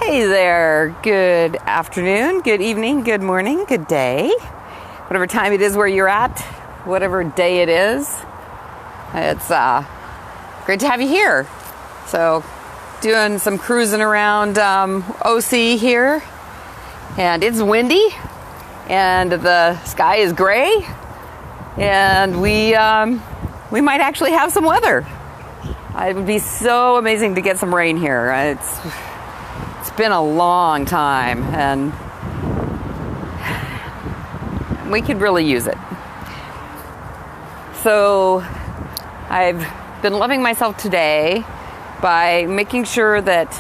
Hey there, good afternoon, good evening, good morning, good day. Whatever time it is where you're at, whatever day it is, it's great to have you here. So, doing some cruising around OC here, and it's windy, and the sky is gray, and we might actually have some weather. It would be so amazing to get some rain here. It's been a long time, and we could really use it. So I've been loving myself today by making sure that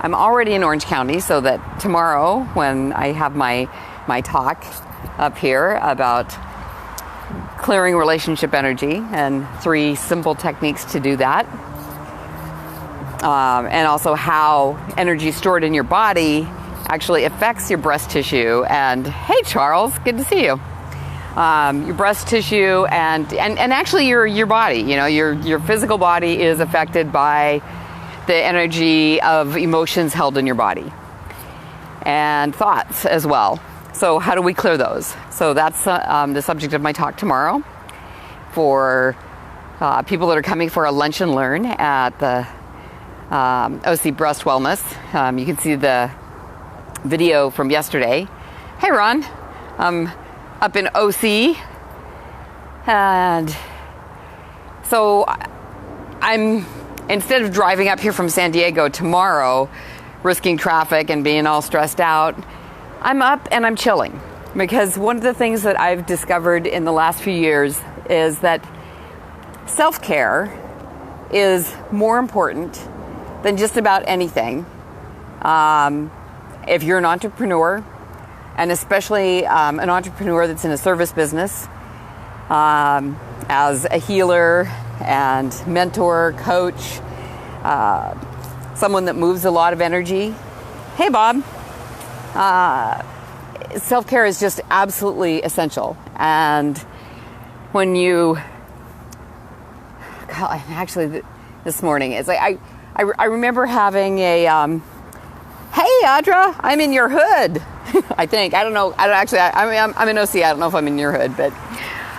I'm already in Orange County, so that tomorrow when I have my talk up here about clearing relationship energy and 3 simple techniques to do that, and also how energy stored in your body actually affects your breast tissue. And hey, Charles, good to see you. Your breast tissue and actually your body. You know, your physical body is affected by the energy of emotions held in your body and thoughts as well. So how do we clear those? So that's the subject of my talk tomorrow for people that are coming for a lunch and learn at the OC Breast Wellness. You can see the video from yesterday. Hey, Ron. I'm up in OC. And so I'm, instead of driving up here from San Diego tomorrow, risking traffic and being all stressed out, I'm up and I'm chilling. Because one of the things that I've discovered in the last few years is that self-care is more important than just about anything. If you're an entrepreneur, and especially an entrepreneur that's in a service business, as a healer and mentor, coach, someone that moves a lot of energy. Hey, Bob. Self-care is just absolutely essential. And when you, God, actually this morning, it's like I remember having a, hey, Audra, I'm in your hood. I think. I don't know. I'm in OC. I don't know if I'm in your hood, but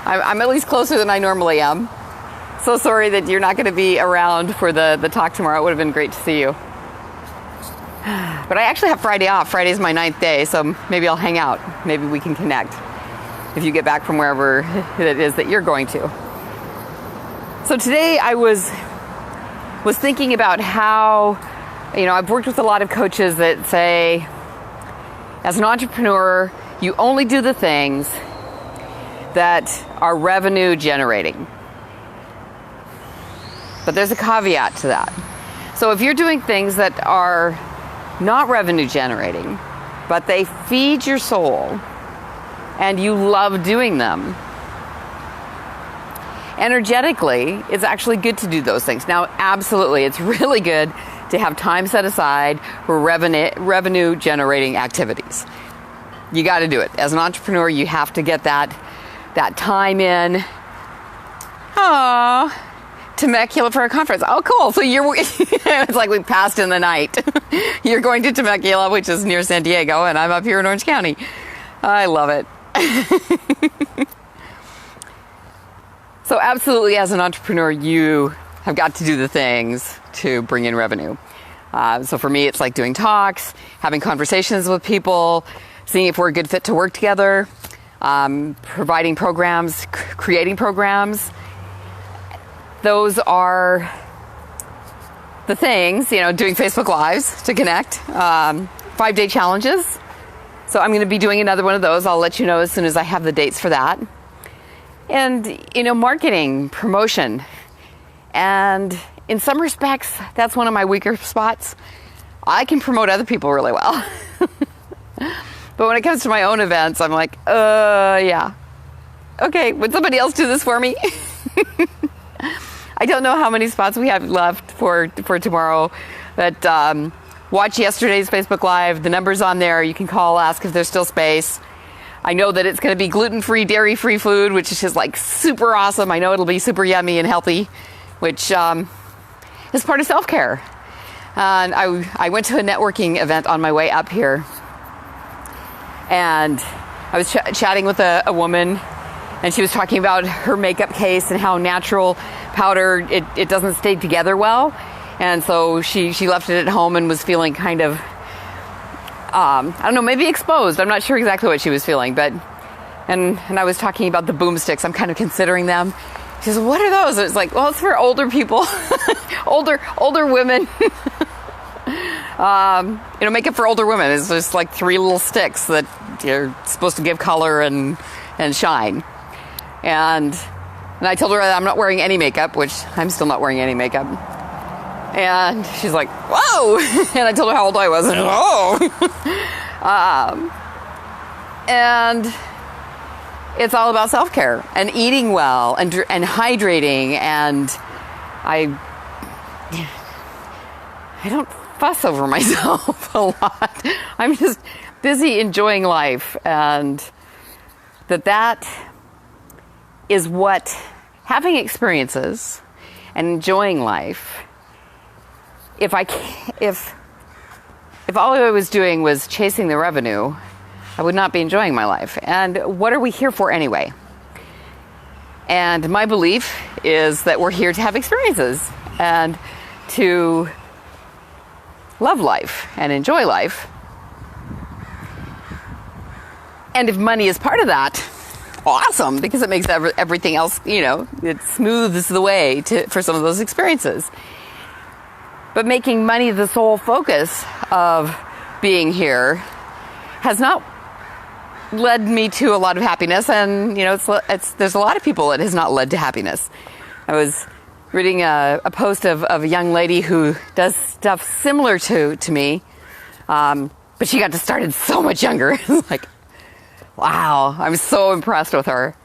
I'm at least closer than I normally am. So sorry that you're not going to be around for the talk tomorrow. It would have been great to see you. But I actually have Friday off. Friday's my 9th day, so maybe I'll hang out. Maybe we can connect if you get back from wherever it is that you're going to. So today I was thinking about how, I've worked with a lot of coaches that say, as an entrepreneur, you only do the things that are revenue generating. But there's a caveat to that. So if you're doing things that are not revenue generating, but they feed your soul and you love doing them, energetically, it's actually good to do those things. Now, absolutely, it's really good to have time set aside for revenue generating activities. You got to do it. As an entrepreneur, you have to get that time in. Temecula for a conference. Oh, cool. So it's like we passed in the night. You're going to Temecula, which is near San Diego, and I'm up here in Orange County. I love it. So absolutely, as an entrepreneur, you have got to do the things to bring in revenue. So for me, it's like doing talks, having conversations with people, seeing if we're a good fit to work together, providing programs, creating programs. Those are the things, doing Facebook Lives to connect, 5-day challenges. So I'm going to be doing another one of those. I'll let you know as soon as I have the dates for that. And, marketing, promotion. And in some respects, that's one of my weaker spots. I can promote other people really well. But when it comes to my own events, I'm like, yeah. Okay, would somebody else do this for me? I don't know how many spots we have left for tomorrow, but watch yesterday's Facebook Live. The number's on there. You can call, ask if there's still space. I know that it's going to be gluten-free, dairy-free food, which is just like super awesome. I know it'll be super yummy and healthy, which is part of self-care. And I went to a networking event on my way up here. And I was chatting with a woman, and she was talking about her makeup case and how natural powder, it doesn't stay together well. And so she left it at home and was feeling kind of, I don't know, maybe exposed. I'm not sure exactly what she was feeling, but, and I was talking about the boomsticks. I'm kind of considering them. She says, what are those? It's like, well, it's for older people, older women. Makeup for older women is just like 3 little sticks that you're supposed to give color and shine. And I told her that I'm not wearing any makeup, which I'm still not wearing any makeup. And she's like, whoa! And I told her how old I was. And, and it's all about self-care and eating well and hydrating. And I don't fuss over myself a lot. I'm just busy enjoying life. And that is what having experiences and enjoying life. If all I was doing was chasing the revenue, I would not be enjoying my life. And what are we here for anyway? And my belief is that we're here to have experiences and to love life and enjoy life. And if money is part of that, awesome, because it makes everything else, it smooths the way for some of those experiences. But making money the sole focus of being here has not led me to a lot of happiness. And, there's a lot of people it has not led to happiness. I was reading a post of a young lady who does stuff similar to me, but she got started so much younger. Like, wow, I'm so impressed with her.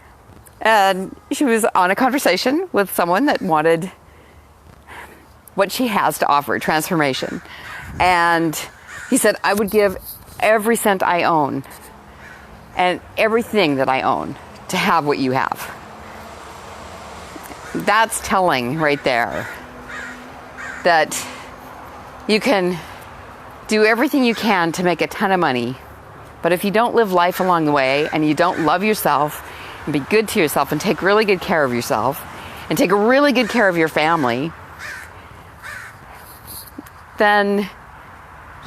And she was on a conversation with someone that wanted what she has to offer, transformation. And he said, I would give every cent I own and everything that I own to have what you have. That's telling right there that you can do everything you can to make a ton of money, but if you don't live life along the way and you don't love yourself and be good to yourself and take really good care of yourself and take really good care of your family, then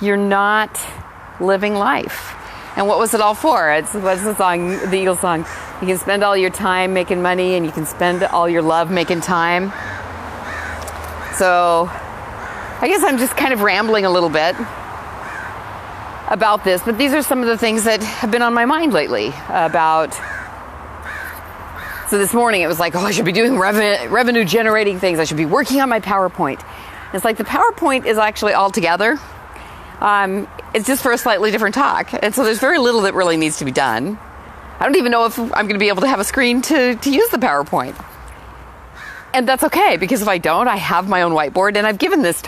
you're not living life. And what was it all for? What's the song, the Eagles song? You can spend all your time making money and you can spend all your love making time. So I guess I'm just kind of rambling a little bit about this, but these are some of the things that have been on my mind lately about. So this morning it was like, I should be doing revenue generating things. I should be working on my PowerPoint. It's like the PowerPoint is actually all together. It's just for a slightly different talk. And so there's very little that really needs to be done. I don't even know if I'm going to be able to have a screen to use the PowerPoint. And that's okay, because if I don't, I have my own whiteboard. And I've given this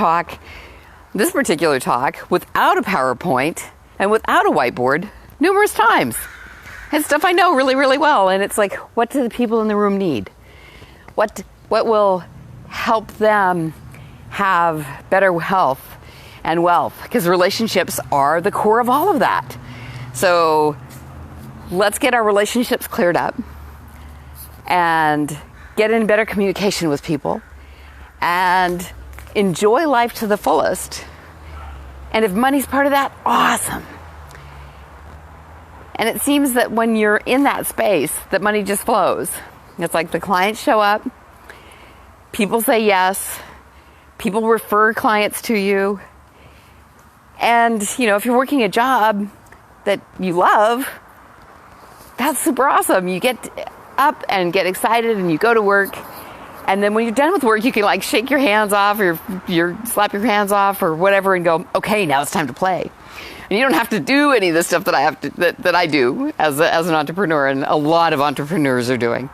particular talk, without a PowerPoint and without a whiteboard numerous times. It's stuff I know really, really well. And it's like, what do the people in the room need? What will help them have better health and wealth? Because relationships are the core of all of that. So let's get our relationships cleared up and get in better communication with people and enjoy life to the fullest. And if money's part of that, awesome. And it seems that when you're in that space, that money just flows. It's like the clients show up, people say yes, people refer clients to you. And, if you're working a job that you love, that's super awesome. You get up and get excited and you go to work. And then when you're done with work, you can shake your hands off or slap your hands off or whatever and go, okay, now it's time to play. And you don't have to do any of the stuff that I do as an entrepreneur, and a lot of entrepreneurs are doing.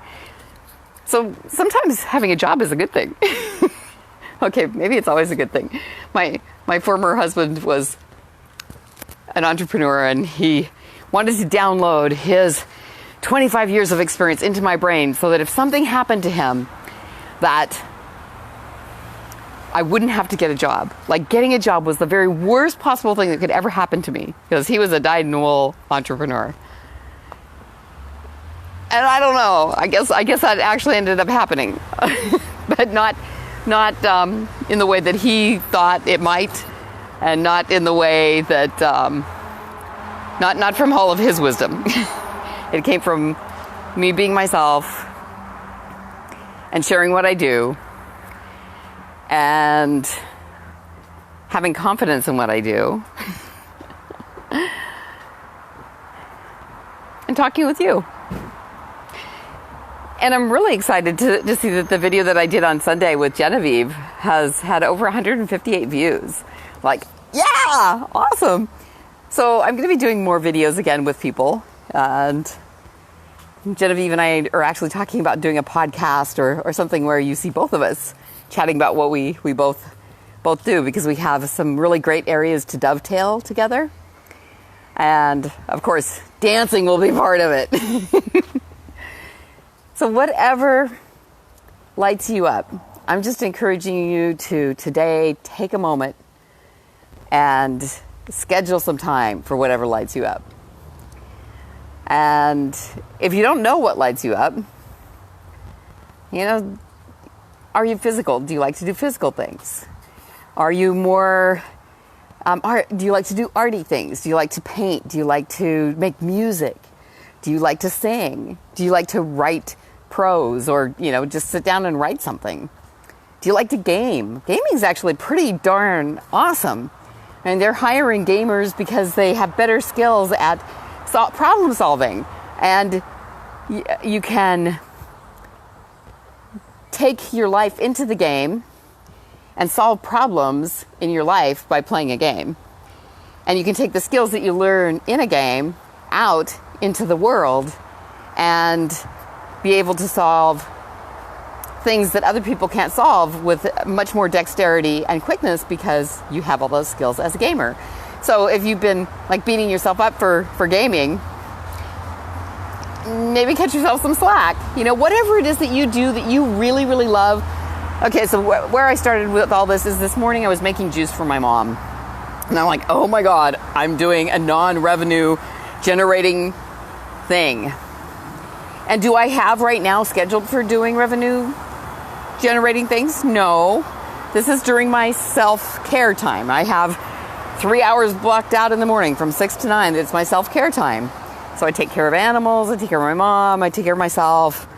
So sometimes having a job is a good thing. Okay, maybe it's always a good thing. My former husband was an entrepreneur, and he wanted to download his 25 years of experience into my brain so that if something happened to him that I wouldn't have to get a job. Like, getting a job was the very worst possible thing that could ever happen to me, because he was a dyed-in-the-wool entrepreneur. And I don't know. I guess that actually ended up happening, but not in the way that he thought it might, and not in the way that not from all of his wisdom. It came from me being myself and sharing what I do and having confidence in what I do and talking with you. And I'm really excited to see that the video that I did on Sunday with Genevieve has had over 158 views. Like, yeah, awesome. So I'm going to be doing more videos again with people. And Genevieve and I are actually talking about doing a podcast or something where you see both of us chatting about what we both do, because we have some really great areas to dovetail together. And of course, dancing will be part of it. So whatever lights you up, I'm just encouraging you to today take a moment and schedule some time for whatever lights you up. And if you don't know what lights you up, are you physical? Do you like to do physical things? Are you more do you like to do arty things? Do you like to paint? Do you like to make music? Do you like to sing? Do you like to write prose, or just sit down and write something? Do you like to game? Gaming is actually pretty darn awesome, and they're hiring gamers because they have better skills at problem solving, and you can take your life into the game and solve problems in your life by playing a game. And you can take the skills that you learn in a game out into the world and be able to solve things that other people can't solve with much more dexterity and quickness, because you have all those skills as a gamer. So if you've been like beating yourself up for gaming, maybe cut yourself some slack. Whatever it is that you do that you really, really love. Okay, so where I started with all this is this morning I was making juice for my mom. And I'm like, oh my God, I'm doing a non-revenue generating thing. And do I have right now scheduled for doing revenue generating things? No. This is during my self-care time. I have 3 hours blocked out in the morning from 6 to 9. It's my self-care time. So I take care of animals, I take care of my mom, I take care of myself.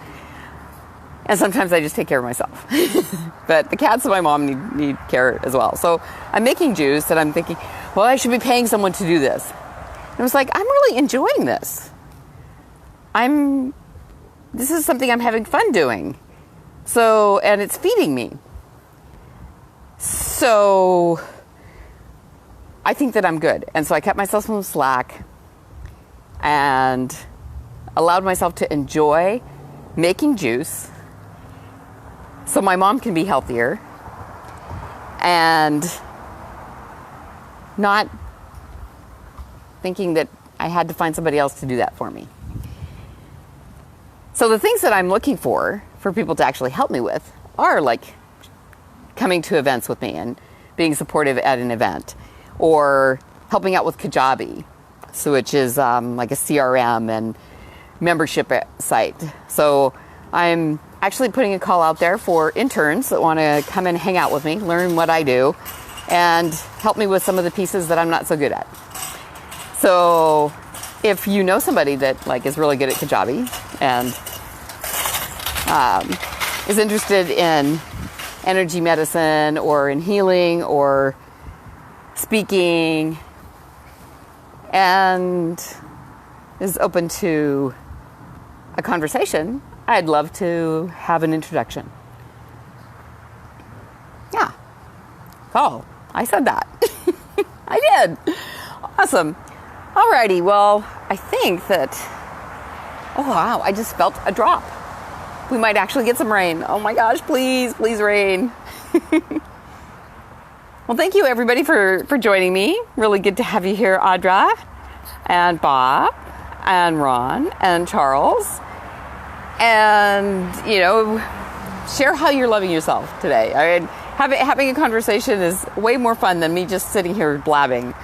And sometimes I just take care of myself. But the cats and my mom need care as well. So I'm making juice and I'm thinking, well, I should be paying someone to do this. And I was like, I'm really enjoying this. This is something I'm having fun doing. So, and it's feeding me. So I think that I'm good. And so I cut myself some slack and allowed myself to enjoy making juice so my mom can be healthier and not thinking that I had to find somebody else to do that for me. So the things that I'm looking for people to actually help me with are like coming to events with me and being supportive at an event, or helping out with Kajabi, so which is like a CRM and membership site. So I'm actually putting a call out there for interns that want to come and hang out with me, learn what I do, and help me with some of the pieces that I'm not so good at. So if you know somebody that like is really good at Kajabi and is interested in energy medicine or in healing or speaking and is open to a conversation, I'd love to have an introduction. Yeah. Oh, I said that. I did. Awesome. Alrighty, well, I think that, oh wow, I just felt a drop. We might actually get some rain. Oh my gosh, please rain. Well, thank you everybody for joining me. Really good to have you here, Audra and Bob and Ron and Charles. And, share how you're loving yourself today. I mean, having a conversation is way more fun than me just sitting here blabbing.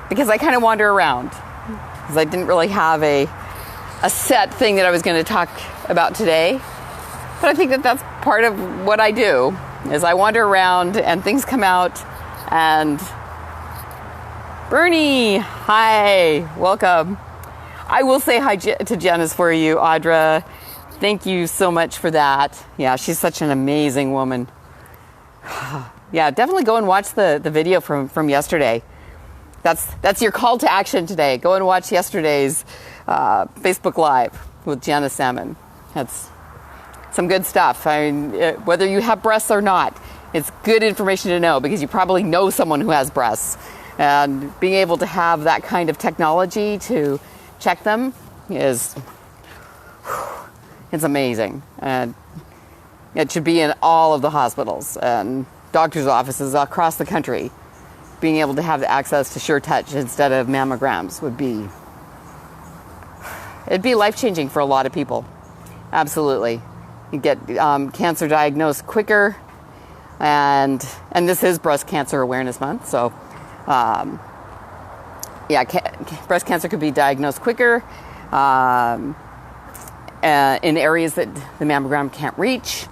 Because I kind of wander around. Because I didn't really have a set thing that I was going to talk about today. But I think that that's part of what I do, is I wander around and things come out. And Bernie, hi, welcome. I will say hi to Janice for you, Audra. Thank you so much for that. Yeah, she's such an amazing woman. Yeah, definitely go and watch the video from yesterday. That's your call to action today. Go and watch yesterday's Facebook Live with Janice Salmon. That's some good stuff. I mean, whether you have breasts or not, it's good information to know because you probably know someone who has breasts. And being able to have that kind of technology to check them it's amazing. And it should be in all of the hospitals and doctors' offices across the country. Being able to have the access to Sure Touch instead of mammograms it'd be life-changing for a lot of people. Absolutely. You get cancer diagnosed quicker, and this is Breast Cancer Awareness Month, so breast cancer could be diagnosed quicker in areas that the mammogram can't reach.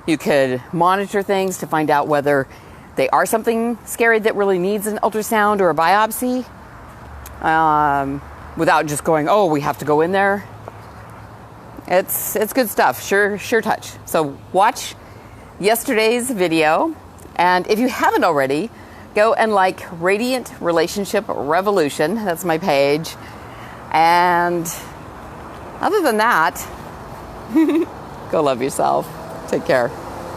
You could monitor things to find out whether they are something scary that really needs an ultrasound or a biopsy, without just going, oh, we have to go in there. It's good stuff. Sure Touch. So watch yesterday's video, and if you haven't already, go and like Radiant Relationship Revolution. That's my page. And other than that, go love yourself. Take care.